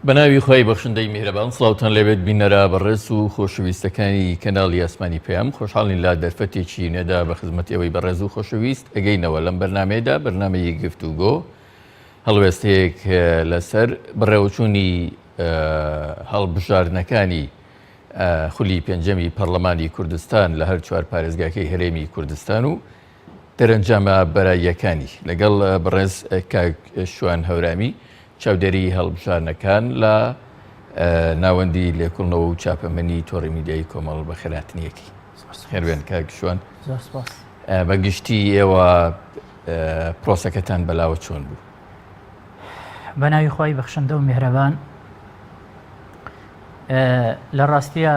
بەناوی خۆی بەخشندەی میهرەبان سڵاوتان لەبێت بینەرە بەڕێز و خۆشەویستەکانی کەناڵی ئاسمانی پێم خۆشحاڵین لا دەرفەتێکی نێدا بە خزمەتی ئەوەی بەڕێز و خۆشەویست ئەگەینەوە لەم بەرنامەیەدا بەرنامەیە گفتوگۆ هەڵوێستەیەک لەسەر بڕێوەچوونی هەڵبژاردنەکانی خولی پێنجەمی پەرلەمانی کوردستان لە هەر چوار پارێزگاکەی هەرێمی کوردستان و دەرەنجامە بەراییەکانی لەگەڵ بەڕێز شوان هەورامی چاودێری هەڵبژاردنەکان لە ناوەندی لێکۆڵنەوە و چاپەمەنی تۆڕی میدیایی کۆمەڵ بە خێراتنیەکی خێربێن کاک شوان بەگشتی ئێوە پرۆسەکەتان بەلاوە چۆن بوو؟ بەناوی خۆی بەخشندە و میهرەبان لە ڕاستیە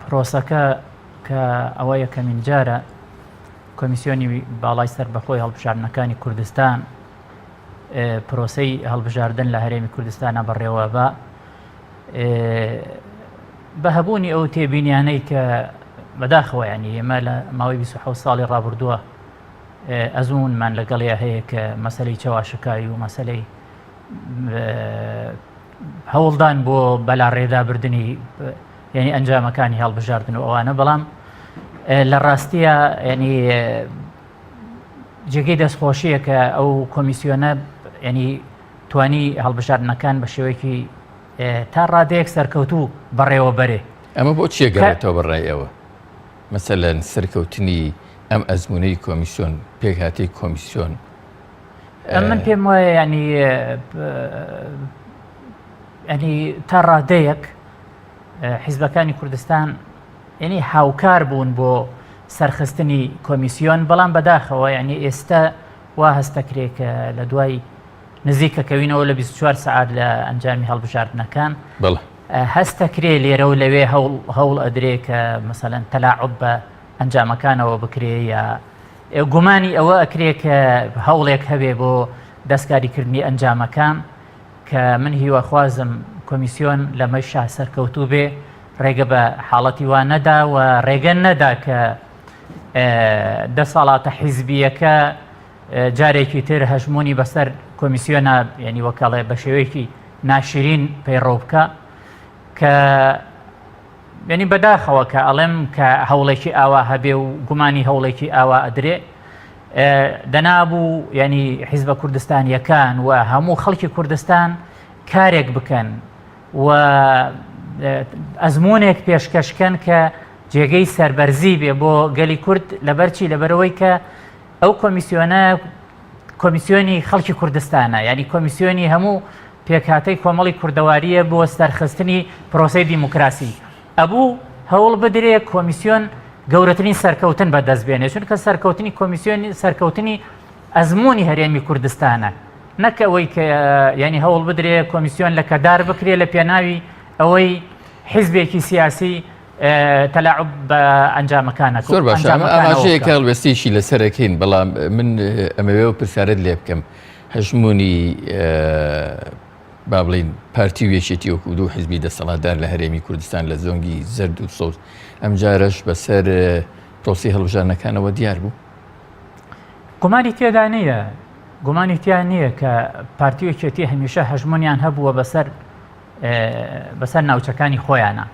پرۆسەکە کە ئەوە یەکەمین جارە کۆمیسیۆنی باڵای سەربەخۆی هەڵبژاردنەکانی کوردستان پرۆسەی هەڵبژاردن لە هەرێمی کوردستانە بەڕێوە بە هەبوونی ئەو تێبینیانەی کە بەداخەوە ینی ئێمە لە ماوەی 27 ساڵی ڕابردووە ئەزمونمان لەگەڵیا هەیە کە مەسەلەی چاواشکایی و مەسەلەی هەوڵدان بۆ بەلا ڕێدابردنی ینی ئەنجامەکانی هەڵبژاردن و ئەوانە بەڵام لە ڕاستیە ینی جێگەی دەستخۆشیە کە ئەو کۆمیسیۆنە ینی توانی هەڵبژاردنەکان بە شێوەیەکی تا ڕادەیەک سەرکەوتوو بەڕێوە بەرێ. ئەمە بۆ چیە گەڕێتەوە بەڕای ئەوە؟ مەسەلەن سەرکەوتنی ئەم ئەزمونەی کۆمیسیۆن پێکهاتەی کۆمیسیۆن من پێم وایە ینی تا ڕادەیەک حیزبەکانی کوردستان ینی هاوکار بوون بۆ سەرخستنی کۆمیسیۆن بەڵام بەداخەوە ینی ئێستا وا هەستەکرێت کە لە دوای نزیکەکەوینەوە لە 24 سعات لە ئەنجامی هەڵبژاردنەکان هەستەکرێ لێرە و لەوێ هەوڵ ئەدرێ کە مەسەلەن تەلاعوب بە ئەنجامەکانەوە بکرێ یا گومانی ئەوە ئەکرێ کە هەوڵێک هەبێ بۆ دەستکاریکردنی ئەنجامەکان کە من هیوەخوازم کۆمیسیۆن لەمەی شا سەرکەوتوو بێ ڕێگە بە حاڵەتی وان نەدا و ڕێگە نەدا کە دەسەڵاتە حیزبیەکە جارێکی تر هەژمونی بەسەر کۆمیسیۆنە ینی وەکەڵێ بە شێوەیەکی ناشرین پەیڕۆ بکە کە ینی بەداخەوە کە ئەڵێم کە هەوڵێکی ئاوا هەبێ و گومانی هەوڵێکی ئاوا ئەدرێ دەنابوو ینی حیزبە کوردستانیەکان و هەموو خەڵکی کوردستان کارێک بکەن و ئەزمونێک پێشکەشکەن کە جێگەی سەربەرزی بێ بۆ گەلی کورد لەبەرچی لەبەرەوەی کە ئەو کۆمیسیۆنە کۆمیسیۆنی خەڵکی کوردستانە ینی کۆمیسیۆنی هەموو پێکهاتەی کۆمەڵی کوردەواریە بۆ سەرخستنی پرۆسەی دیموکراسی ئەبوو هەوڵ بدرێ کۆمیسیۆن گەورەترین سەرکەوتن بەدەستبێنێ چونکە سەرکەوتنی کۆمیسیۆنی سەرکەوتنی ئەزمموی هەرێمی کوردستانە نەکەوەی کە ینی هەوڵ بدرێ کۆمیسیۆن لە کەدار بکرێ لە پێناوی ئەوەی حیزبێکی سیاسی تەلاعوب بە ئەنجامەکانە. زۆر باشە ئاماژەیە کاڵوێستیشی لەسەرەکەین بەڵام من ئەمەوێ پرسیارەت لێ بکەم هەژمونی با بڵین پارتی وێشێتی وەکو دوو حیزبی دەسەڵاتدار لە هەرێمی کوردستان لە زۆنگی زەرد و سەوز ئەم جارەش بەسەر پرۆسی هەڵبژاردنەکانەوە دیار بوو؟ گومانی تێدا نییە گومانی تیان نییە کە پارتی وێکێتی هەمیشە هەژمونیان هەبووە بەسەر ناوچەکانی خۆیانە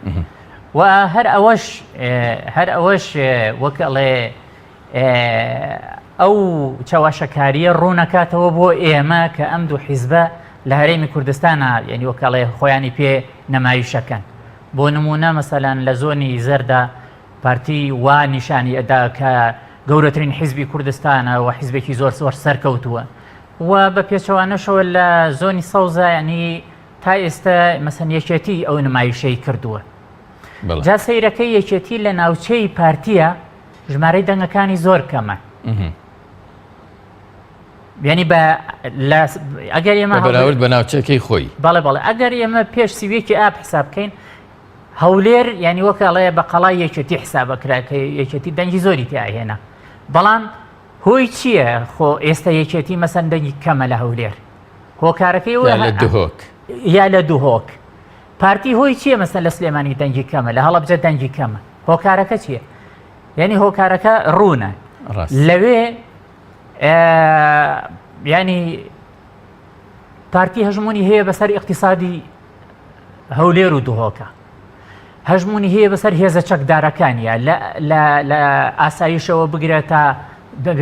و هەر ئەوەش وەکەڵێ ئەو چاواشەکاریە ڕوونەکاتەوە بۆ ئێمە کە ئەم دوو حیزبە لە هەرێمی کوردستانە ینی وەکەڵێ خۆیانی پێ نەمایشەکەن بۆ نمونە مەسەلەن لە زۆنی زەردا پارتی وا نیشانی ئەدا کە گەورەترین حیزبی کوردستانە و حیزبێکی زۆر سەرکەوتووە و بە پێچەوانەشەوە لە زۆنی سەوزە ینی تا ئێستا مەسەن یەکێتی ئەو نمایشەی کردووە. جا سەیرەکەی یەکێتی لە ناوچەی پارتیە ژمارەی دەنگەکانی زۆر کەمە ینی ئەگەر ئێمە بەراورد بە ناوچەکەی خۆی بەڵێ ئەگەر ئێمە پێش سیوێکی ئاب حساب بکەین هەولێر ینی وەکەڵەیە بە قەڵای یەکێتی حسابەکرا کە یەکێتی دەنگی زۆری تیاهێنا بەڵام هۆی چییە خۆ ئێستا یەکێتی مەسەن دەنگی کەمە لە هەولێر هۆکارەکەی یا لە دووهۆک پارتی هۆی چییە مەسەن لە سلێمانی دەنگی کەمە لە هەڵەبجە دەنگی کەمە هۆکارەکە چییە؟ ینی هۆکارەکە ڕوونە لەوێ ینی پارتی هەژمونی هەیە بەسەر اقتصادی هەولێر و دوهۆکە، هەژمونی هەیە بەسەر هێزە چەکدارەکانیە لە ئاسایشەوە بگرێتە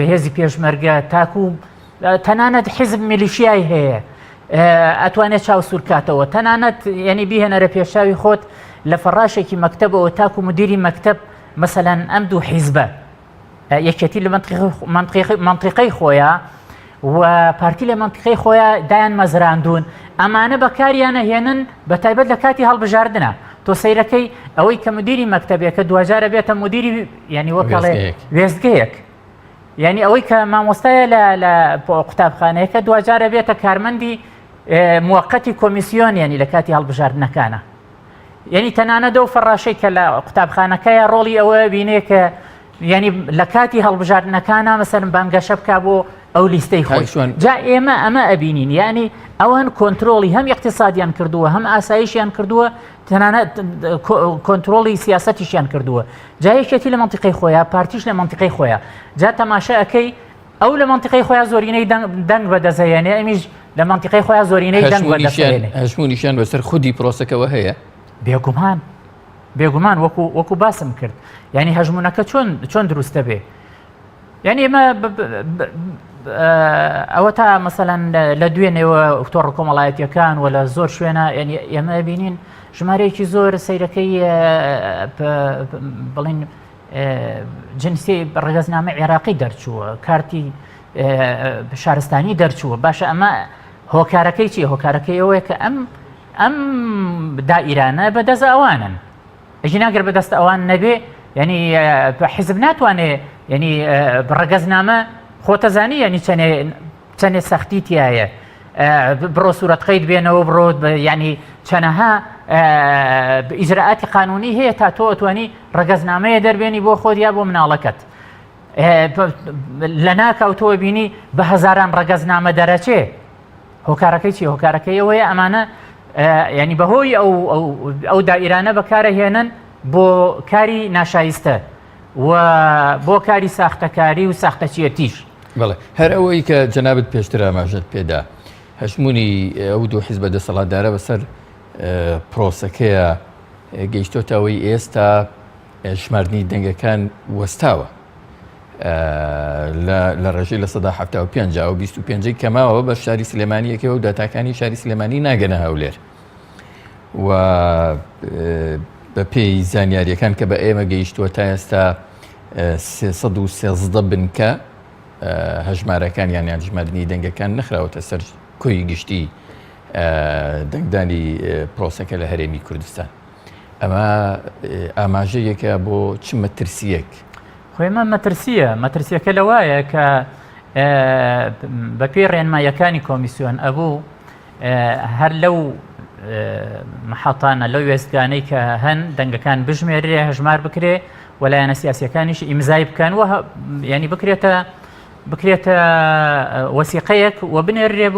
هێزی پێشمەرگە تاکو تەنانەت حیزب میلیشیای هەیە ئەتوانێت چاوسورکاتەوە، تەنانەت یعنی بیهێنەرە پێشاوی خۆت لە فەڕاشێکی مەکتەبەوە تاکو مدیری مەکتەب مەسەلەن ئەم دوو حیزبە یەکێتی لە منطقەی خۆیە و پارتی لە منطقەی خۆیان دایان مەزراندون، ئەمانە بەکاریانە هێنن بە تایبەت لە کاتی هەڵبژاردنە. تۆ سەیرەکەی ئەوەی کە مدیری مەکتەبێکە دوجارە بێتە مدیری ینی وەکڵێ وێستگەیەک، یعنی ئەوەی کە مامۆستایە لە قوتابخانەیەکە دوجارە بێتە کارمەندی موقتی کۆمیسیۆن ینی لە کاتی هەڵبژاردنەکانە. یعنی تەنانە دەو فەڕاشەی کە لە قوتابخانەکەیە ڕۆڵی ئەوە بینێ کە ینی لە کاتی هەڵبژاردنەکانە مەسەرن بانگەشە بکا بۆ ئەو لیستەی خۆی. جا ئێمە ئەمە ئەبینین، یعنی ئەوان کۆنتترۆلی هەم اقتصادیان کردووە هەم ئاسایشیان کردووە، تەنانەت کۆنتترۆلی سیاسەتیشیان کردووە. جا یەکێتی لە منطقەی خۆیان، پارتیش لە منطقەی خۆیان، جا تەماشا ئەەکەی ئەو لە منطقەی خۆیان زۆرینەی دەنگ بەدەزەیێنێ، ئەمیش لە منطقەی خۆیان زۆرینەی دەنگ بەدەزەیێنێ. هەژمونیشیان بەسەر خودی پرۆسەکەەوە هەیە بێگومان وەکو باسم کرد، ینی هەژمونونەکە چۆن دروستە بێ. یعنی ئێمە ئەوە تا مەسەلەن لە دوێنێەوە ئۆکتۆبر کۆمەڵایەتیەکان و لە زۆر شوێنە ئێمە بینین ژمارەیەکی زۆر سەیرەکەی بڵین جنسی ڕێگەزنامە عێراقی دەرچووە، کارتی شارستانی دەرچووە. باشە ئەمە هۆکارەکەی چی؟ هۆکارەکەی ئەوەیە کە ئەم دائیرانە بەدەست ئەوانن، ئەژی ناگەر بەدەست ئەوان نەبێ، ینی حیزب ناتوانێ ینی ڕێگەزنامە خۆتەزانی ینی چەندێ سەختی تایە بڕۆ سوورەت قەید بێنەوە بڕۆ ینی چەنەها ئیجراعاتی قانونی هەیە تا تۆ ئەتوانی ڕێگەزنامەیە دەربێنی بۆ خۆت یا بۆ مناڵەکەت. لە ناکەوتەوە بینی بە هەزاران ڕێگەزنامە دەرەچێ. هۆکارەکەی چی؟ هۆکارەکەی ئەوەیە ئەمانە ینی بەهۆی ئەو دائیرانە بەکارەهێنن بۆ کاری ناشایستە و بۆ کاری ساختەکاری و ساختەچیەتیش. بەڵێ هەر ئەوەی کە جەنابەت پێشتر ئاماژەت پێدا، هەژمونی ئەو دوو حیزبە دەسەڵاتدارە بەسەر پرۆسەکەیە گەیشتۆتەوەی ئێستا ژمارنی دەنگەکان وەستاوە لە ڕێژەی لە 1970 و 25 کەماوە بە شاری سلێمانیەکەوە و داتاکانی شاری سلێمانی ناگەنە هەولێر. و بە پێی زانیاریەکان کە بە ئێمە گەیشتووە تا ئێستا 313 بنکە هەژمارەکان یان ژمارنی دەنگەکان نەخراوەتە سەر کۆی گشتی دەنگدانی پرۆسەکە لە هەرێمی کوردستان. ئەمە ئاماژەیەکە بۆ چ مەترسیەک؟ خۆیمە مەترسیەکە لەوایە کە بە پێی ڕێنماییەکانی کۆمیسیۆن ئەبوو هەر لەو محەڵتانە لەو وێستگانەی کە هەن دەنگەکان بژمێرێ هەژمار بکرێ و لایەنە سیاسیەکانیش ئیمزای بکەن و ینی بکرێتە وەسیقەیەک و بنێرێ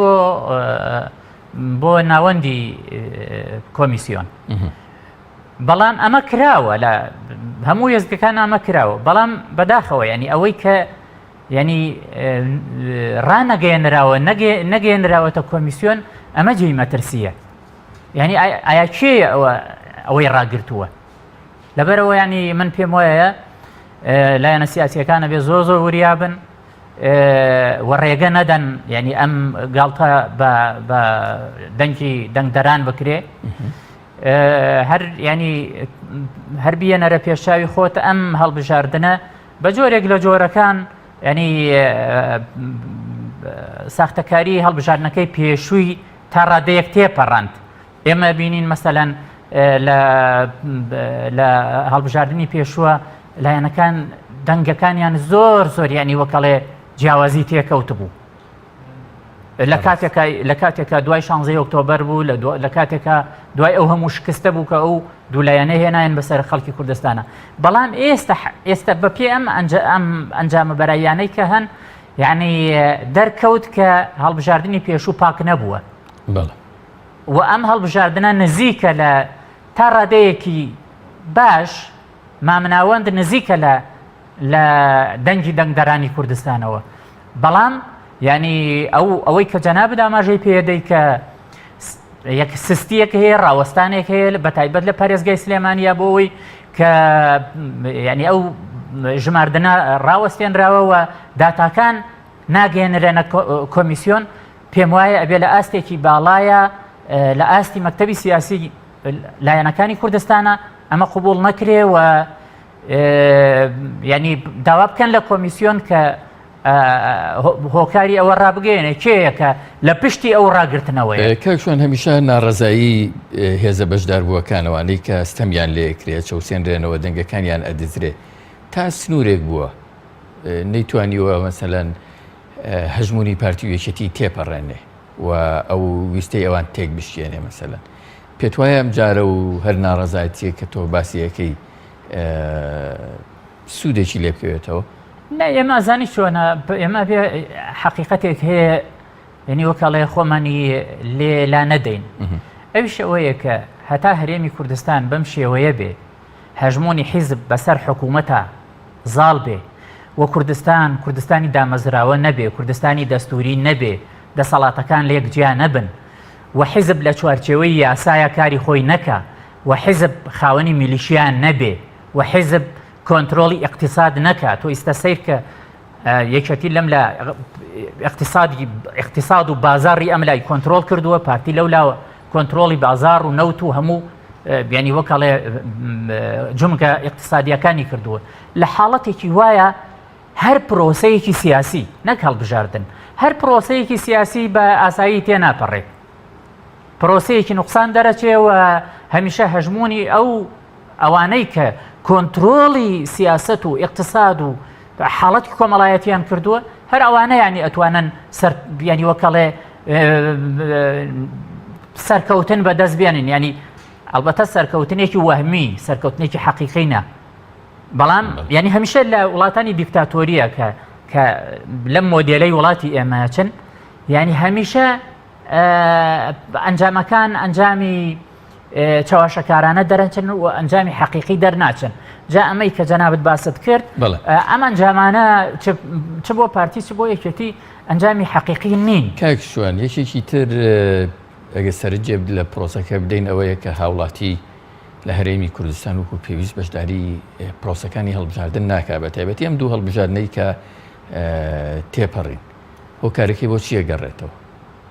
بۆ ناوەندی کۆمیسیۆن. بەڵام ئەمە کراوە لە هەموو وێستگەکان ئەمە کراوە، بەڵام بەداخەوە ینی ئەوەی کە ینی ڕانەگەێنراوە نەگەێنراوەتە کۆمیسیۆن، ئەمە جێی مەترسیە. ینی ئایا کێیە ئەوەی ڕاگرتووە؟ لەبەرەوە ینی من پێم وایە لایەنە سیاسیەکانە بێ زۆر وریابن و ڕێگە نەدەن ینی ئەم گاڵتە بە دەنگدەران بکرێ، هەر ینی هەر بیەنەرە پێشاوی خۆت ئەم هەڵبژاردنە بە جۆرێک لە جۆرەکان ینی ساختەکاری هەڵبژاردنەکەی پێشووی تا ڕادەیەک تێپەڕاند. ئێمە بینین مەسەلەن لە هەڵبژاردننی پێشووە لایەنەکان دەنگەکانیان زۆر ینی وەکەڵێ جیاوازی تێکەوت بوو. لە کاتێکە دوای 16 ئۆکتۆبەر بوو، لە کاتێکە دوای ئەو هەموو شکستە بوو کە ئەو دوولایەنە هێناین بەسەر خەڵکی کوردستانە. بەڵام ئێستا بە پێ ئەم ئەنجامە بەرایانەی کە هەن یعنی دەرکەوت کە هەڵبژاردننی پێشوو پاک نەبووە و ئەم هەڵبژاردنە نزیکە لە تا ڕادەیەکی باش مامناوەند نزیکە لە دەنگی دەنگدەرانی کوردستانەوە. بەڵام ینی ئەوەی کە جەناب داماژەی پێدەی کە یەک سستیەک هەیە ڕاوەستانێک هەیە بە تایبەت لە پارێزگای سلێمانیا بۆ ئەوەی کە ینی ئەو ژماردنە ڕاوەستێنراوە و داتاکان ناگەێنرێنە کۆمیسیۆن پێم وایە ئەبێ لە ئاستێکی باڵایە لە ئاستی مەکتەبی سیاسی لایەنەکانی کوردستانە ئەمە قبول نەکرێ و ینی داوا بکەن لە کۆمیسیۆن کە هۆکاری ئەوە ڕابگەێنێ کێیە کە لە پشتی ئەو ڕاگرتنەوەی کاکشوان هەمیشە ناڕەزایی هێزە بەشداربووەکانەوەی کە ستەمیان لێکرێت چەوسێنرێنەوە دەنگەکانیان ئەدزرێ تا سنوورێک بووە نەیتوانیوە مەسەلەن هەژمونی پارتی و یەکێتی تێپەڕێنێ و ئەو ویستەی ئەوان تێک بشکێنێ مەسەلەن پێت وایە ئەم جارە و هەر ناڕەزایەتیە کە تۆ باسیەکەی سوودێکی لێ بکەوێتەوە نه ئێمە ئازانی چۆنە ئێمە بێ حەقیقەتێک هەیە ینی وەکەڵێ خۆمانی لێ لا نەدەین ئەویش ئەوەیە کە هەتا هەرێمی کوردستان بەم شێوەیە بێ هەژمۆنی حیزب بەسەر حکوومەتە زاڵ بێ و کوردستانی دامەزراوە نەبێ کوردستانی دەستوری نەبێ دەسەڵاتەکان لێک جیا نەبن و حیزب لە چوارچێوەی یاسایە کاری خۆی نەکە و حیزب خاوەنی میلیشیان نەبێ و حیزب کۆنتترۆلی اقتصاد نەکات تۆ ئیستا سیر کە یەکەتی لەم لە اقتصاد و بازاری ئەم لای کۆنتترۆل کردووە پارتی لەولاوە کۆنتترۆلی بازار و نەوت و هەموو بیانی وەکەڵێ جمگە اقتصادیەکانی کردووە لە حاڵەتێکی وایە هەر پرۆسەیەکی سیاسی نەک هەڵبژاردن هەر پرۆسەیەکی سیاسی بە ئاسایی تێ ناپەڕێت پرۆسەیەکی نوقسان دەرەچێەوە هەمیشە هەژمونی ئەوانەی کە کۆنتترۆلی سیاست و اقتصاد و حاڵەتی کۆمەڵایەتیان کردووە هەر ئەوانە ینی ئەتوانن ینی وەکەڵێ سەرکەوتن بەدەست بێنن ینی ئەلبەتە سەرکەوتنێکی وەهمی سەرکەوتنێکی حەقیقینە بەڵام ینی هەمیشە لە وڵاتانی دیکتاتۆریە کە لەم مۆدێلەی وڵاتی ئێمە چن ینی هەمیشە ئەنجامەکان ئەنجامی چاواشەکارانە دەرەچن و ئەنجامی حەقیقی دەرناچن جا ئەمەی کە جەنابەت باست کرد ئەم ئەنجامانە چ بۆ پارتی چ بۆ یەکێتی ئەنجامی حەقیقی نین کاکشوان یەکێکی تر ئەگە سەرجێب لە پرۆسەکە بدەین ئەوەیە کە هاوڵاتی لە هەرێمی کوردستان وکو پێویست بەشداری پرۆسەکانی هەڵبژاردن ناکا بە تایبەتی ئەم دوو هەڵبژاردنەی کە تێپەڕین هۆکارێکی بۆ چیە گەڕێتەوە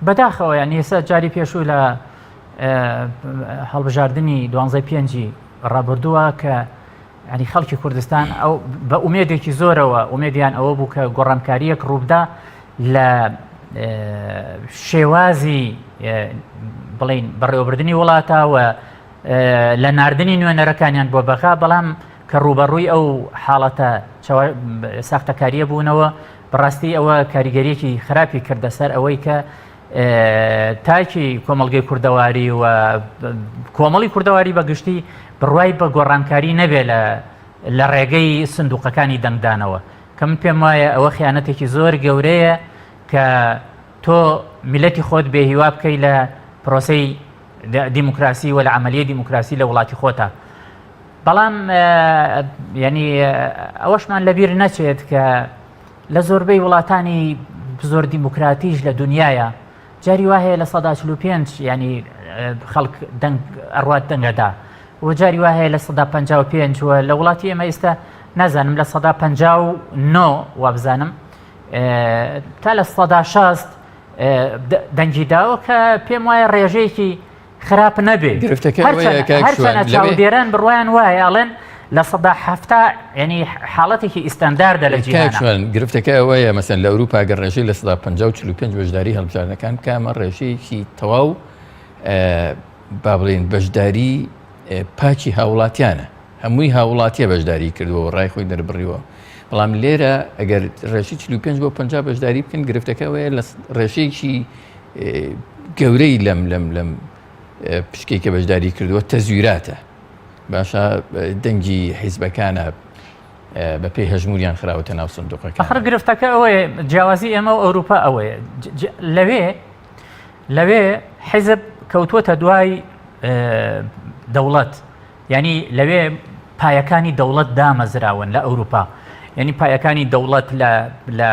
بەداخەوە یان ئێستا جاری پێشوو لە هەڵبژاردننی 12/5 ڕابردووە کە ینی خەڵکی کوردستان ئەو بە ئومێدێکی زۆرەوە ئومێدیان ئەوە بوو کە گۆڕانکاریەک ڕووبدا لە شێوازی بڵین بەڕێوەبردننی وڵاتەوە لە ناردنی نوێنەرەکانیان بۆ بەخا بەڵام کە ڕوبەڕووی ئەو حاڵەتە ساختەکاریە بوونەوە بەڕاستی ئەوە کاریگەریەکی خراپی کردە سەر ئەوەی کە تاکی کۆمەڵگەی کوردەواری و کۆمەڵی کوردەواری بەگشتی بڕوای بە گۆڕانکاری نەبێ لە ڕێگەی سندوقەکانی دەنگدانەوە کە من پێم وایە ئەوە خیانەتێکی زۆر گەورەیە کە تۆ میلەتی خۆت بێهیوا بکەی لە پرۆسەی دیموکراسی و لە عملیە دیموکراسی لە وڵاتی خۆتە بەڵام ینی ئەوەشمان لەبیر نەچێت کە لە زۆربەی وڵاتانی زۆر دیموکراتیش لە دنیاە جاری وایە لە 145 ینی خەڵک ئەڕوات دەنگەدا و جاری وایە لە 155 لە وڵاتی ئێمە ئێستا نازانم لە 159 وابزانم تا لە 160 دەنگی داوە کە پێم وایە ڕێژەیەکی خراپ نەبێ هەرچەنە چاودێران بڕوایان وایە ئەڵێن لە 170 ینی حاڵەتێکی ئیستانداردە لە جیهان گرفتەکە ئەوەیە مەسەن لە ئەوروپا گەر ڕێژەی لە 145 بەشداری هەڵبژاردنەکان کامە ڕێژەیەکی تەواو با بڵێن بەشداری پاکی هاوڵاتیانە هەمووی هاوڵاتیە بەشداری کردووە ڕای خۆی دەربڕیوە بەڵام لێرە ئەگەر ڕێژی 45 بۆ 50 بەشداری بکەن گرفتەکە ئەوەیە لە ڕێژەیەکی گەورەی لەم پشکەی کە بەشداری کردووە تەزویراتە باشە دەنگی حیزبەکانە بە پێی هەژموریان خراوەتە ناو سندوقەکە ئەخر گرفتەکە ئەوەیە جیاوازی ئێمە و ئەوروپا ئەوەیە لەوێ حیزب کەوتووەتە دوای دەوڵەت ینی لەوێ پایەکانی دەوڵەت دامەزراون لە ئەوروپا یعنی پایەکانی دەوڵەت لە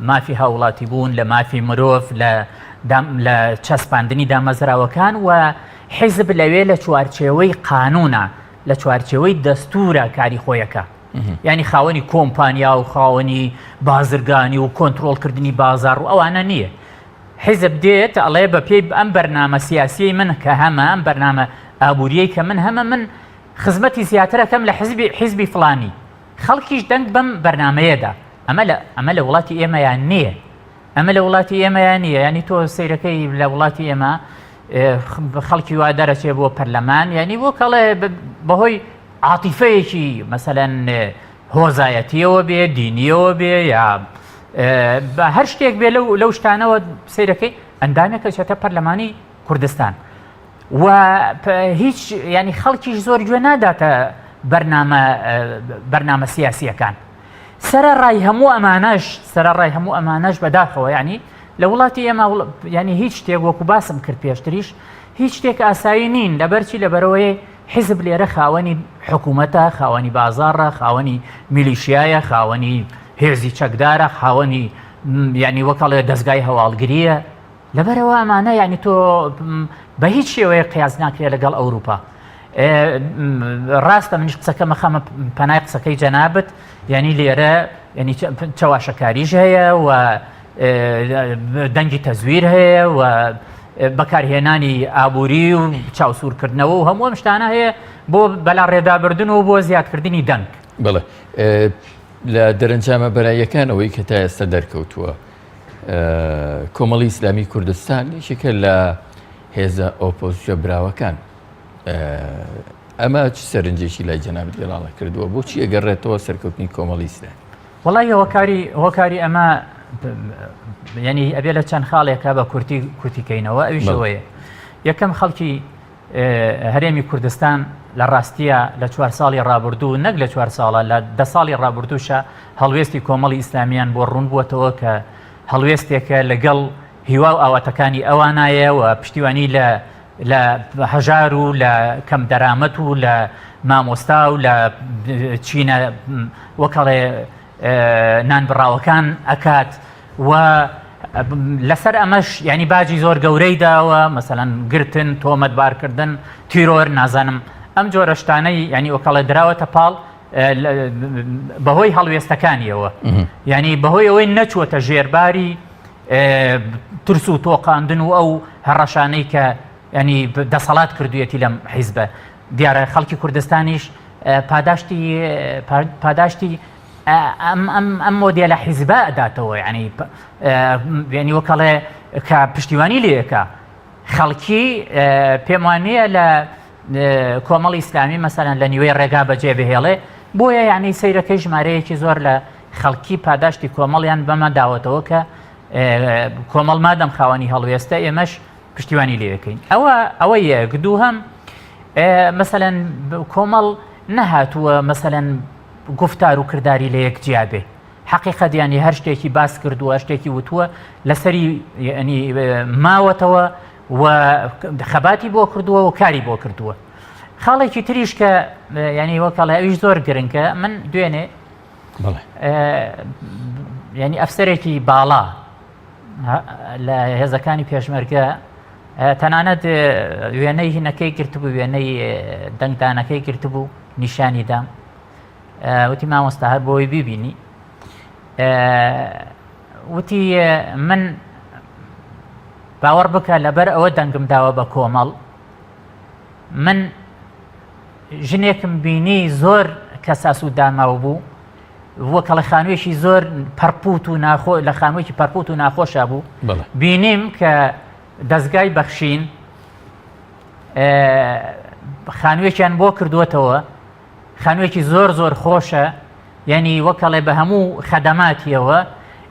مافی هاوڵاتی بوون، لە مافی مرۆڤ، لە چەسپاندنی دامەزراوەکان و حیزب لەوێ لە چوارچێوەی قانونە، لە چوارچێوەی دەستورە کاری خۆیەکە. یعنی خاوەنی کۆمپانیا و خاوەنی بازرگانی و کۆنتترۆلکردنی بازار و ئەوانە نییە. حیزب دێت ئەڵێ بە پێی ئەم بەرنامە سیاسی من کە هەمە ئەم بەرنامە ئابوووریەی کە من خزمەتی زیاترەکەم لە حیزبی فڵانی، خەڵکیش دەنگ بەم بەرنمەیەدا. ئەمە لە وڵاتی ئێمەیان نییە، ئەمە لە وڵاتی ئێمەیان نییە. ینی تۆ سیرەکەی لە وڵاتی ئێمە خەڵکی وا دەرەچێ بۆ پەرلەمان، ینی بۆ کەڵێ بەهۆی عاتیفەیەکی مەسەلەن هۆزایەتیەوە بێ، دینیەوە بێ، یا بە هەر شتێک بێ لەو شتانەوە سیرەکەی ئەندامێکە چێتە پەرلەمانی کوردستان. و هیچ ینی خەڵکیش زۆر گوێ ناداتە بەرنامە سیاسیەکان. سەرەڕای هەموو ئەمانەش بەداخەوە، ینی لە وڵاتی ئێمە ینی هیچ شتێک وەکو باسم کرد پێشتریش، هیچ شتێک ئاسایی نین. لەبەرچی لەبەرەوەی حیزب لێرە خاوەنی حکوومەتە، خاوەنی بازاڕە، خاوەنی میلیشیایە، خاوەنی هێزی چەکدارە، خاوەنی ینی وەکەڵێ دەستگای هەواڵگریە. لەبەرەوە ئەمانە ینی تۆ بە هیچ شێوەیە قیاس ناکرێت لەگەڵ ئەوروپا. ڕاستە منیش قسەکە مەخەمە پەنای قسەکەی جەنابەت، ینی لێرە ینی چاواشەکاریش هەیە و دەنگی تەزویر هەیە و بەکارهێنانی ئابووری و چاوسورکردنەوە و هەموو ئەم شتانە هەیە بۆ بەلا ڕێدابردن و بۆ زیادکردنی دەنگ. بڵێ لە دەرەنجامە بەرایەکانەوەی کە تا ئێستا دەرکەوتووە، کۆمەڵی ئیسلامی کوردستان یەکێکە لە هێزە ئۆپۆزیسیۆ براوەکان. ئەمە چ سەرنجێکی لای جەنابەت گەڵاڵە کردووە؟ بۆچی ئەگەڕێتەوە سەرکەوتنی کۆمەڵی ئیسلامی؟ وەڵای هۆکاری ئەمە ینی ئەبێ لە چەند خاڵێکە بە کورتیکەینەوە. ئەویشەوەیە یەکەم خەڵکی هەرێمی کوردستان لە ڕاستیە لە 4 ساڵی ڕابردوو، نەک لە 4 ساڵە، لە 10 ساڵی ڕابردووشە هەڵوێستی کۆمەڵی ئیسلامیان بۆ ڕوون بووەتەوە کە هەڵوێستێکە لەگەڵ هیوا و ئاواتەکانی ئەوانایە و پشتیوانی لە هەژار و لە کەم دەرامەت و لە مامۆستا و لە چینە وەکەڵێ نانبڕاوەکان ئەکات. و لەسەر ئەمەش ینی باجی زۆر گەورەی داوە، مەسەلەن گرتن، تۆمەتبارکردن، تیرۆر، نازانم ئەم جۆرە شتانەی ینی وەکەڵێ دراوەتە پاڵ بەهۆی هەڵوێستەکانیەوە، ینی بەهۆی ئەوەی نەچووەتە ژێرباری ترس و تۆقاندن و ئەو هەڕەشانەی کە ینی دەسەڵات کردوێتی لەم حیزبە. دیارە خەڵکی کوردستانیش پاداشتی ئەم مۆدیە لە حیزبە ئەداتەوە، ینی وەکەڵێ کە پشتیوانی لێەکە خەڵکی پێم وانەیە لە کۆمەڵی ئیسلامی مەسەلەن لە نیوەی ڕێگا بەجێ بهێڵێ، بۆیە یعنی سەیرەکەی ژمارەیەکی زۆر لە خەڵکی پاداشتی کۆمەڵیان بەمە داوەتەوە کە کۆمەڵ مادەم خاوەنی هەڵوێستە ئێمەش پشتیوانی لێەکەین. ئەوە یەک. دووهەم مەسەلەن کۆمەڵ نەهاتووە مەسەلەن گفتار و کردداری لە یەک جیابێ. حەقیقەت ینی هەر شتێکی باس کردووە، شتێکی وتووە لەسەری ماوەتەوە و خەباتی بۆ کردووە و کاری بۆ کردووە. خاڵێکی تریش کە ینی وەکەڵێ ئەویش زۆر گرنگە، من دوێنێ ینی ئەفسەرێکی باڵا لە هێزەکانی پێشمەرگە تەنانەت وێنەی هینەکەی گرتبوو، وێنەی دەنگدانەکەی گرتبوو، نیشانی دام، وتی مامۆستا هەر بۆی بیبینی، وتی من باوەڕ بکە لەبەر ئەوە دەنگم داوە بە کۆمەڵ، من ژنێکم بینی زۆر کەساس و داماو بوو، وەکەڵە خانوێکی زۆر پەرپوت و لە خانوێکی پەرپوت و ناخۆشە بوو، بینیم کە دەستگای بەخشین خانوێکیان بۆ کردووەتەوە، خانوێکی زۆر زۆر خۆشە، یعنی وەکەڵێ بە هەموو خەدەماتیەوە.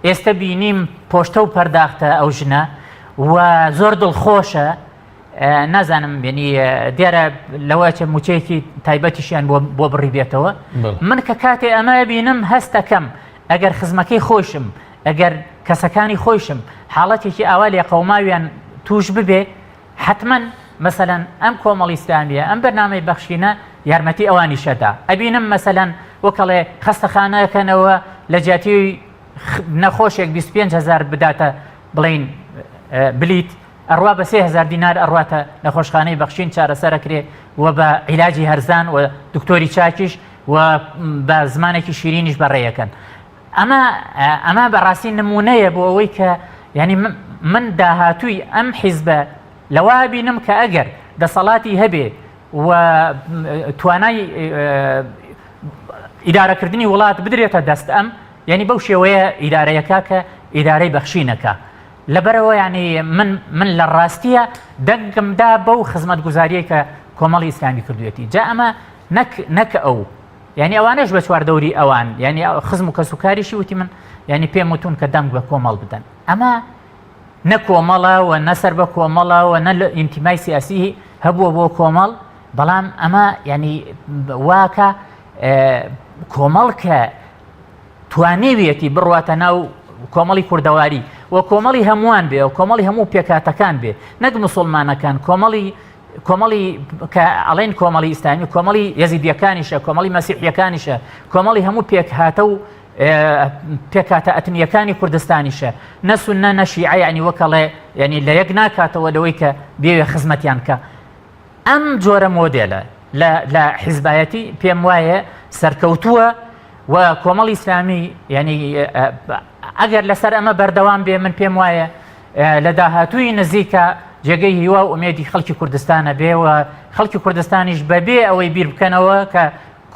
ئێستا بینیم پۆشتە و پەرداختە ئەو ژنە و زۆر دڵخۆشە، نازانم ینی دیارە لەوەچە موچەیەکی تایبەتیشیان بۆ بڕی بێتەوە. من کە کاتێ ئەمە بینم هەستەکەم ئەگەر خزمەکەی خۆشم، ئەگەر کەسەکانی خۆشم حاڵەتێکی ئاوا لێ قەوماویان توش ببێ، حتمما مەسەلەن ئەم کۆمەڵی ئیسلامیە ئەم بەرنامەی بەخشینە یارمەتی ئەوانی شەدا. ئەبینم مەسەلەن وەکەڵێ خەستەخانەکەنەوە لە جیاتی نەخۆشێک 25,000 بداتە بڵین بلیت ئەڕوا بە 3,000 دینار ئەڕواتە نەخۆشخانەی بەخشین چارەسەرەکرێ و بە عیلاجی هەرزان و دکتۆری چاکیش و بە زمانێکی شیرینیش بەڕێیەکەن. ئەمە بەڕاستی نمونەیە بۆ ئەوەی کە ینی من داهاتووی ئەم حیزبە لەوا بینم کە ئەگەر دەسەڵاتی هەبێ و توانای ئیدارەکردنی وڵات بدرێتە دەست ئەم ینی بەو شێوەیە ئیدارەیەکە کە ئیدارەی بەخشینەکە. لەبەرەوە ینی من لە ڕاستیە دەنگمدا بەو خزمەتگوزاریە کە کۆمەڵی ئیسلامی کردوێتی. جا ئەمە نەک ئەو ینی ئەوانەش بە چواردەوری ئەوان ینی خزم و کەسوکاریشی وتی من ینی پێم وتون کە دەنگ بە کۆمەڵ بدەن. ئەمە نە کۆمەڵە و نەسەر بە کۆمەڵە و نە ئینتیمای سیاسی هەبووە بۆ کۆمەڵ، بەڵام ئەمە ینی واکە کۆمەڵ کە توانێویەتی بڕواتە ناو کۆمەڵی کوردەواری و کۆمەڵی هەمووان بێ و کۆمەڵی هەموو پێکاتەکان بێ، نەک موسڵمانەکان کۆمەڵی کە ئەڵێن کۆمەڵی ئیسلامی کۆمەڵی یەزیدیەکانیشە، کۆمەڵی مەسیحیەکانیشە، کۆمەڵی هەموو پێکهاتە و پێکاتە ئەتنیەکانی کوردستانیشە، نە سوننە نە شیعە، ینی وەکەڵێ ینی لە یەک ناکاتەوە لەوەی کە بێوێ خزمەتیان کە. ئەم جۆرە مۆدێلە لە حیزبایەتی پێم وایە سەرکەوتووە و کۆمەڵی ئیسلامی ینی ئەگەر لەسەر ئەمە بەردەوام بێ من پێم وایە لە داهاتووی نزیکە جێگەی هیوا و ئومێدی خەڵکی کوردستانە بێ و خەڵکی کوردستانیش بەبێ ئەوەی بیر بکەنەوە کە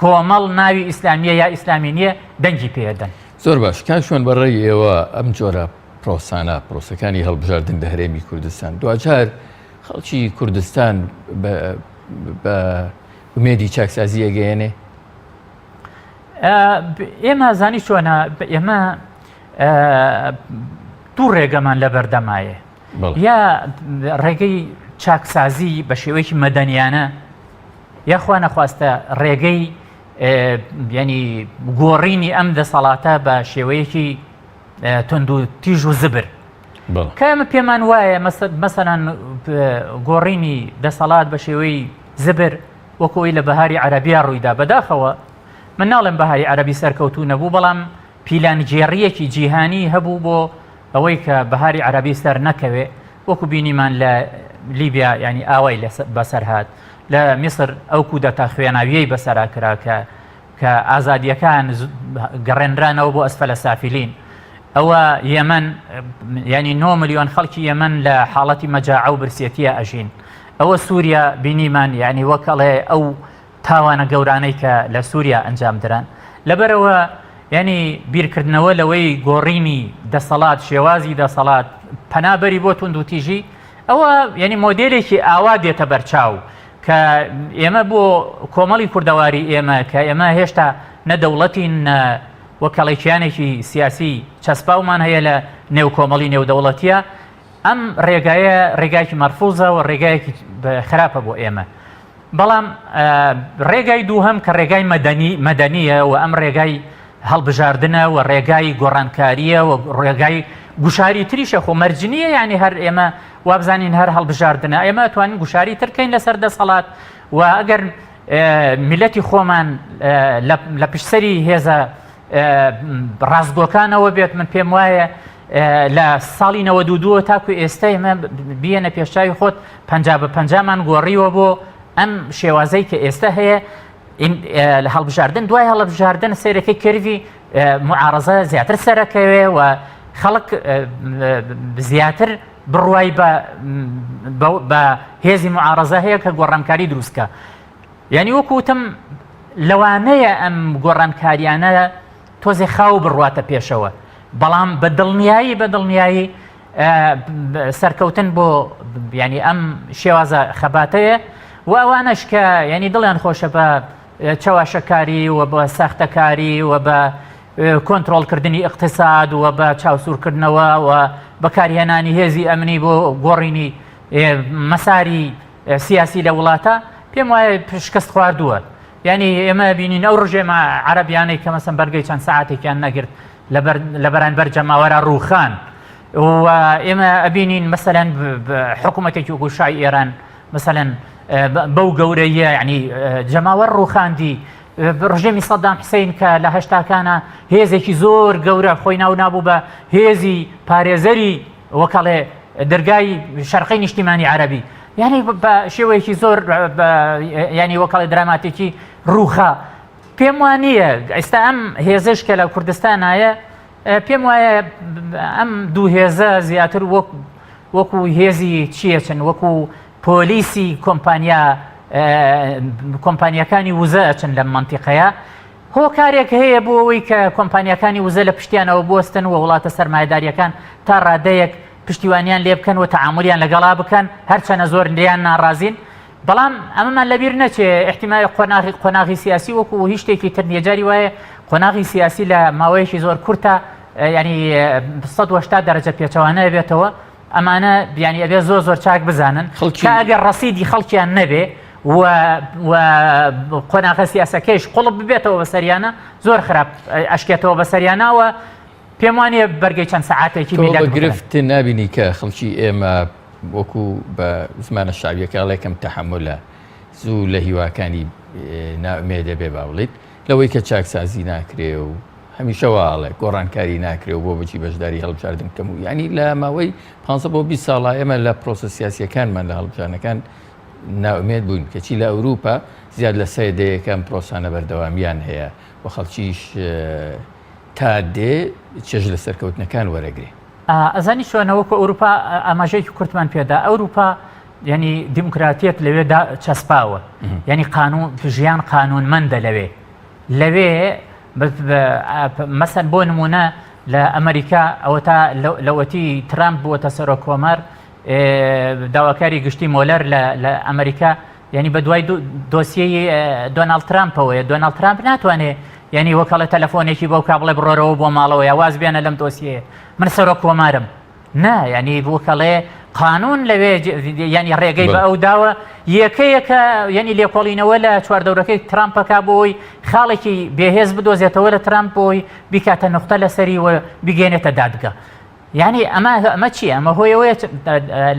کۆمەڵ ناوی ئیسلامیە یا ئیسلامی نییە دەنگی پێدەن. زۆر باش کاشوان بەڕێی ئێوە ئەم جۆرە پرۆسانە پرۆسەکانی هەڵبژاردن لە هەرێمی کوردستان دوجار خەڵکی کوردستان بە ئومێدی چاکسازی ئەگەیەنێ؟ ئێمە زانی چۆنە ئێمە دوو ڕێگەمان لە بەردەمایە، یا ڕێگەی چاکسازی بە شێوەیەکی مەدەنیانە، یاخوا نەخواستە ڕێگەی ینی گۆڕینی ئەم دەسەڵاتە بە شێوەیەکی تند و تیژ و زبر کە ئەمە پێمان وایە مەسەلەن گۆڕینی دەسەڵات بە شێوەی زبر وەکۆی لە بەهاری عەرەبیا ڕوویدا. بەداخەوە من ناڵێم بەهاری عەرەبی سەرکەوتوو نەبوو، بەڵام پیلانگێڕیەکی جیهانی هەبوو بۆ ئەوەی کە بەهاری عەرەبی سەر نەکەوێ، وەکو بینیمان لە لیبیا ینی ئاوای بەسەر هات، لە میسر ئەو کودەتا خوێناویەی بەسەرا کرا کە ئازادیەکان گەڕێنرانەوە بۆ ئەسفەلە سافلین. ئەوە یەمەن ینی 9 ملیۆن خەڵکی یەمەن لە حاڵەتی مەجاعە و برسێتیە ئەژین. ئەوە سووریا بینیمان ینی وەکەڵێ ئەو تاوانە گەورانەی کە لە سووریا ئەنجام دران. لەبەرەوە ینی بیرکردنەوە لەوەی گۆڕینی دەسەڵات شێوازی دەسەڵات پەنابەری بۆ تونند و تیژی، ئەوە ینی مۆدێلێکی ئاوا دێتە بەرچاو کە ئێمە بۆ کۆمەڵی کوردەواری ئێمە کە ئێمە هێشتا نەدەوڵەتین وەکەڵێکیانێکی سیاسی چەسپاومان هەیە لە نێو کۆمەڵی نێودەوڵەتیە، ئەم ڕێگایە ڕێگایکی مەرفوزە و ڕێگایەکی خراپە بۆ ئێمە. بەڵام ڕێگای دووهەم کە ڕێگای مەدەنیە و ئەم ڕێگای هەڵبژاردنە و ڕێگای گۆڕانکاریە و ڕێگای گوشاری تریشە خۆ مەرجنیە، ینی هەر ئێمە وابزانین هەر هەڵبژاردنە ئێمە توانین گوشاری ترکەین لەسەر دەسەڵات و ئەگەر میلەتی خۆمان لە پشتسەری هێزە ڕاستگۆکانەوە بێت، من پێم وایە لە ساڵی 92 تاکو ئێستا ئێمە بیەنە پێشاوی خۆت 50-50مان گۆڕیوە بۆ ئەم شێوازەی کە ئێستا هەیە لە هەڵبژاردن. دوای هەڵبژاردن سیرەکەی کردی معارەزە زیاتر سەرەکەوێ و خەڵک زیاتر بڕوای بە هێزی معارەزە هەیە کە گۆڕانکاری دروستکە. یعنی وەکوتم لەوانەیە ئەم گۆڕانکاریانە تۆزێ خاو بڕواتە پێشەوە، بەڵام بە دڵنیایی سەرکەوتن بۆ ینی ئەم شێوازە خەباتەیە و ئەوانش کە ینی دڵیان خۆشە بە چاواشەکاری و بە ساختەکاری و بە کۆنتترۆلکردنی اقتصاد و بە چاوسورکردنەوە و بەکارهێنانی هێزی ئەمنی بۆ گۆڕینی مەساری سیاسی لە وڵاتە پێم وایە شکست خواردووە. ینی ئێمە بینین ئەو ڕژێمە عەرەبیانەی کە مەسەن بەرگەی چەند سەعاتێکیان نەگرت لە بەرامبەر جەماوەرە ڕووخان و ئێمە ئەبینین مەسەلەن حکوومەتێکی وەکو شای ئێران مەسەلەن بەو گەورەیە ینی جەماوەر ڕووخاندی ڕژێمی سەدام حسین کە لە هەشتاکانە هێزێکی زۆر گەورە خۆی ناو نابوو بە هێزی پارێزەری وەکەڵێ دەرگای شەرقی نیشتیمانی عەرەبی، یعنی بە شێوەیەکی زۆر ینی وەکەڵێ دراماتێکی ڕووخا. پێم وانە ئێستا ئەم هێزش کە لە کوردستانایە پێم وایە ئەم دوو هێزە زیاتر وەکو هێزی چیەچن وەکو پۆلیسی کۆمپانیەکانی وزە ئەچن لەم مەنتیقەیە. هۆکارێک هەیە بۆ ئەوەی کە کۆمپانیەکانی وزە لە پشتیانەوە بوەستن و وڵاتە سەرمایەداریەکان تا ڕادەیەک پشتیوانیان لێ بکەن و تەعاملیان لەگەڵا بکەن هەرچەنە زۆر لیان ناڕازین. بەڵام ئەمەمان لەبیر نەچێ احتیمال قۆناغی سیاسی وەکو هیچ شتێکی تر نیە. جاری وایە قۆناغی سیاسی لە ماوەیەکی زۆر کورتە ینی 180 دەرەجە پێچەوانە بێتەوە. ئەمانە بیانی ئەبێ زۆر چاک بزانن کە ئەگەر ڕەسیدی خەڵکیان نەبێ و قۆناغە سیاسەکەیش قوڵب ببێتەوە بەسەریانە زۆر خراپ ئەشکێتەوە بەسەریانەوە. پێم وانێ بەرگەی چەند سەعاتێکی گرفت نابینی کە خەڵکی ئێمە وەکو بە زمانە شعبیەکە ئەڵێکم تەحملە زوو لە هیواکانی نامێدە بێ باوڵیت لەوەی کە چاکسازی ناکرێ و هەمیشەواڵێ گۆڕانکاری ناکرێ و بۆ بچی بەشداری هەڵبژاردن کەم و ینی لە ماوەی 15 بۆ 20 ساڵە ئێمە لە پرۆسە سیاسیەکانمان لە هەڵبژاردنەکان ناومێت بووین کەچی لە ئەوروپا زیاد لە سەدەیەکەم پرۆسانە بەردەوامیان هەیە و خەڵکیش تا دێ چێژ لە سەرکەوتنەکان وەرەگرێ. ئەزانی شوێنەوەکو ئەوروپا ئاماژەیەکی کورتمان پێدا. ئەوروپا ینی دیموکراتیەت لەوێدا چەسپاوە، ینی ژیان قانونمەندە لەوێ مەسەن بۆ نمونە لە ئەمریکا ئەوە تا لەوەتی ترامپ بووەتە سەرۆک کۆمەر داواکاری گشتی مۆلەر لە ئەمریکا ینی بە دوای دۆسیەی دۆناڵد ترامپەوەیە. دۆناڵد ترامپ ناتوانێت ینی وەکەڵە تەلەفۆنێکی بەو کابڵێ بڕۆرەوە بۆ ماڵەوە یاواز بێنە لەم دۆسیەیە من سەرۆک کۆمارم نا، ینی بۆکەڵێ قانون لەوێ ینی ڕێگەی بە ئەو داوە یەکەیەکە ینی لێکۆڵینەوە لە چواردەورەکەی ترامپەکە بۆی خاڵێکی بێهێز بدۆزێتەوە لە ترامپ بۆی بیکاتە نقطە لەسەری و بیگەێنێتە دادگا. یعنی ئەمە چی؟ ئەمە هۆیەوەیە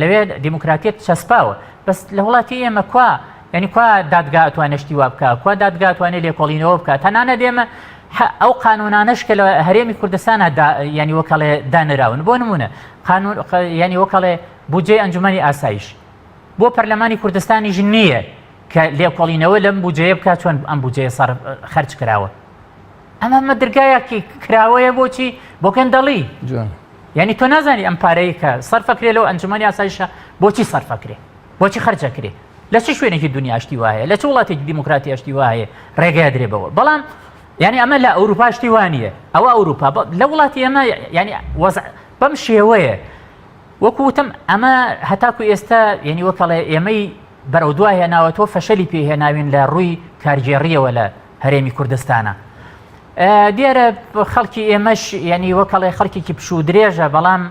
لەوێ دیموکراتیت چەسپاوە. بەس لە وڵاتی ئێمە کوا ینی کوا دادگا ئەتوانێشتی وا بکە، کوا دادگا ئەتوانێت لێکۆڵینەوە بکات. تەنانە دێمە ئەو قانونانەش کە لە هەرێمی کوردستانە ینی وەکەڵێ دانراون. بۆ نمونە ینی وەکەڵێ بودجێ ئەنجومەنی ئاسایش بۆ پەرلەمانی کوردستانیش نییە کە لێکۆڵینەوە لەم بودجەیە بکات چۆن ئەم بودجەیە خەرج کراوە. ئەمە دەرگایەکی کراوەیە بۆچی بۆ کەندەڵی ینی تۆ نازانی ئەم پارەیە کە سەرفەکرێ لەو ئەنجومەنی ئاسایشە بۆچی سەرفەکرێ بۆچی خەرجەکرێ لە چه شوێنێکی دنیا شتی وایە لە چه وڵاتێکی دیموکراتی شتی وایە ڕێگای درێبەوە. بەڵام ینی ئەمە لە ئەوروپا شتی وانە ئەوە ئەوروپا لە وڵاتی ئەمە ینی بەم شێوەیە وەکوتم ئەمە هەتاکو ئێستا ینی وەکەڵێ ئێمەی بەرەو دوای هێناوەتەوە فەشەلی پێهێناوین لە ڕووی کارگێڕیەوە لە هەرێمی کوردستانە. دیارە خەڵکی ئێمەش ینی وەکەڵێ خەڵکێکی پشوو درێژە، بەڵام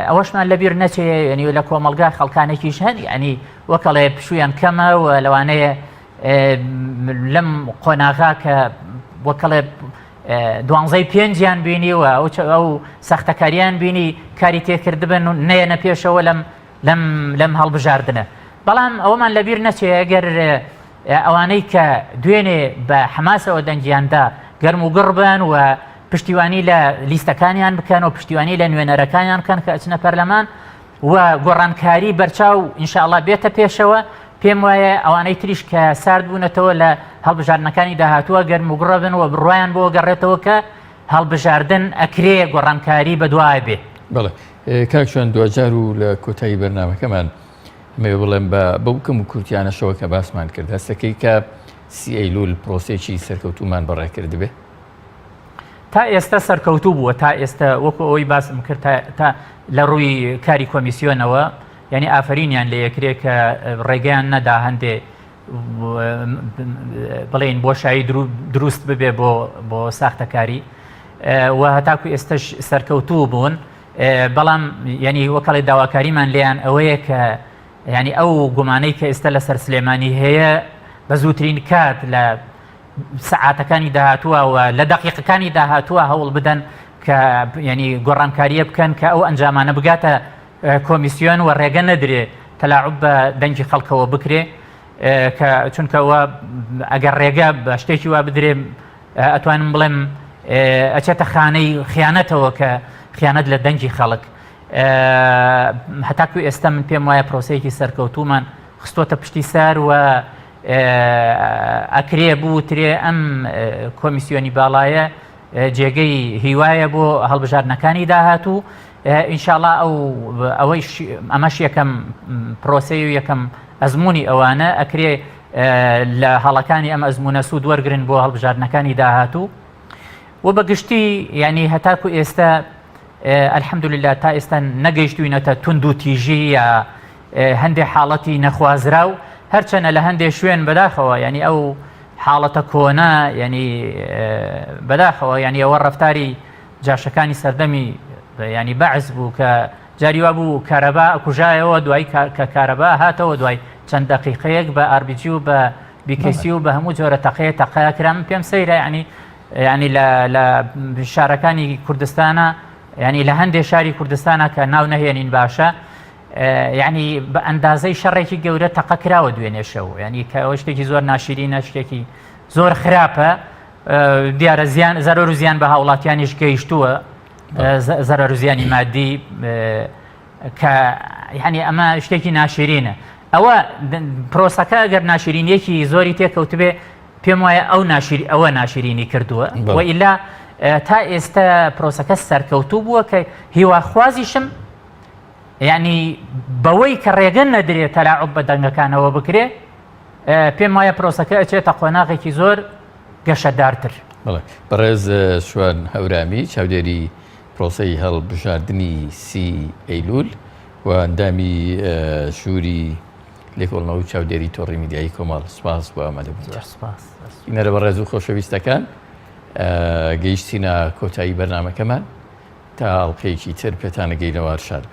ئەوەشمان لەبیر نەچێ ینی لە کۆمەلگا خەڵکانێکیش هەن ینی وەکەڵێ پشویان کەمە و لەوانەیە لەم قۆناغا کە وەکەڵێ 12-5 بینی و ئەو سەختەکاریان بینی کاری تێکردبن و نەیەنە پێشەوە لەم هەڵبژاردنە. بەڵام ئەوەمان لەبیر نەچێ ئەگەر ئەوانەی کە دوێنێ بە حماسەوە دەنگیاندا گەرم و گڕبن و پشتیوانی لە لیستەکانیان بکەن و پشتیوانی لە نوێنەرەکانیان بکەن کە ئەچنە پەرلەمان و گۆڕانکاری بەرچاو ئینشاءڵڵا بێتە پێشەوە. پێم وایە ئەوانەی تریش کە سارد بوونەتەوە لە هەڵبژاردنەکانی داهاتووە گەرم و گڕبن و بڕوایان بۆ گەڕێتەوە کە هەڵبژاردن ئەکرێ گۆڕانکاری بەدوای بێ. بەڵێ کاکشان دوجار و لە کۆتایی بەرنامەکەمان مێ بڵێم بەو کەم و کورتیانەشەوە کە باسمان کرد هەستەکەی کە سیئەیلول پرۆسێکی سەرکەوتومان بەڕێکرد بێ. تا ئێستا سەرکەوتوو بووە، تا ئێستا وەکو ئەوەی باسم کرد تا لە ڕووی کاری کۆمیسیۆنەوە ینی ئافرینیان لە یەکرێ کە ڕێگەیان نەدا هەندێ بڵێن بۆشایی دروست ببێ بۆ ساختەکاری و هەتاکو ئێستش سەرکەوتوو بوون. بەڵام ینی وەکەڵی داواکاریمان لیان ئەوەیە کە ینی ئەو گومانەی کە ئێستا لەسەر سلێمانی هەیە بە زووترین کات لە سەعاتەکانی داهاتووە و لە دەقیقەکانی داهاتووە هەوڵ بدەن کە ینی گۆڕانکاریە بکەن کە ئەو ئەنجامانە بگاتە کۆمیسیۆن و ڕێگە نەدرێ تەلاعوب بە دەنگی خەڵکەوە بکرێ. کە چونکەەوە ئەگەر ڕێگە بە شتێکی وا بدرێ ئەتوانم بڵێم ئەچێتە خانەی خیانەتەوە کە خیانەت لە دەنگی خەڵک هەتاکو ئێستا من پێم وایە پرۆسەیەکی سەرکەوتومان خستۆتە پشتی سار و ئەکرێ بووترێ ئەم کۆمیسیۆنی باڵایە جێگەی هیوایە بۆ هەڵبژاردنەکانی داهاتوو ئینشاءڵڵا ئەمەش یەکەم پرۆسەی و یەکەم ئەزمموی ئەوانە ئەکرێ لە هەڵەکانی ئەم ئەزمونە سوود وەرگرن بۆ هەڵبژاردنەکانی داهاتوو و بەگشتی ینی هەتاکو ئێستا ئەلحەمدولillah تا ئێستا نەگەیشتوینەتە تونند و تیژی یا هەندێک حاڵەتی نەخوازرا و هەرچەنە لە هەندێک شوێن بەداخەوە ینی ئەو حاڵەتە کۆنا ینی بەداخەوە ینی ئەوە ڕەفتاری جاشەکانی سەردەمی ینی بەعز بوو کە جاریوا بوو کارەبا کوژایەوە دوای کە کارەبا هاتەوە دوای چەند دەقیقەیەک بە ئاربیجی و بە بیکەسی و بە هەموو جۆرە تەقەیە کرا من پێم سەیرە ینی لە شارەکانی کوردستانە ینی لە هەندێک شاری کوردستانە کە ناو نەهێنین باشە ینی بە ئەندازەی شەڕێکی گەورە تەقەکراوە دوێنێ شەو ینی کە ئەوە شتێکی زۆر ناشرینە شتێکی زۆر خراپە دیارە زەرەر و زیان بە هاوڵاتیانیش گەیشتووە زەرەر و زیانی مادی کە ینی ئەمە شتێکی ناشرینە ئەوە پرۆسەکە ئەگەر ناشرینیەکی زۆری تێکەوت بێ پێم وایە ئەوە ناشرینی کردووە وئیلا تا ئێستا پرۆسەکە سەرکەوتوو بووە کە هیواخوازیشم ینی بەوەی کە ڕێگەن نەدرێت تەلاعوب بە دەنگەکانەوە بکرێ پێم وایە پرۆسەکە ئەچێتە قۆناغێکی زۆر گەشەدارتر. بەڕێز شوان هەورامی چاودێری پرۆسەی هەڵبژاردننی سی ئەیلول و ئەندامی ژووری لێکۆڵنەوە و چاودێری تۆڕی میدیایی کۆمەڵ سپاس بۆ ئامادە بوونەرە بە ڕێز و خۆشەویستەکان گەیشتینە کۆتایی بەرنامەکەمان تا ئەڵلقەیەکی تر پێتانەگەینەوە شار.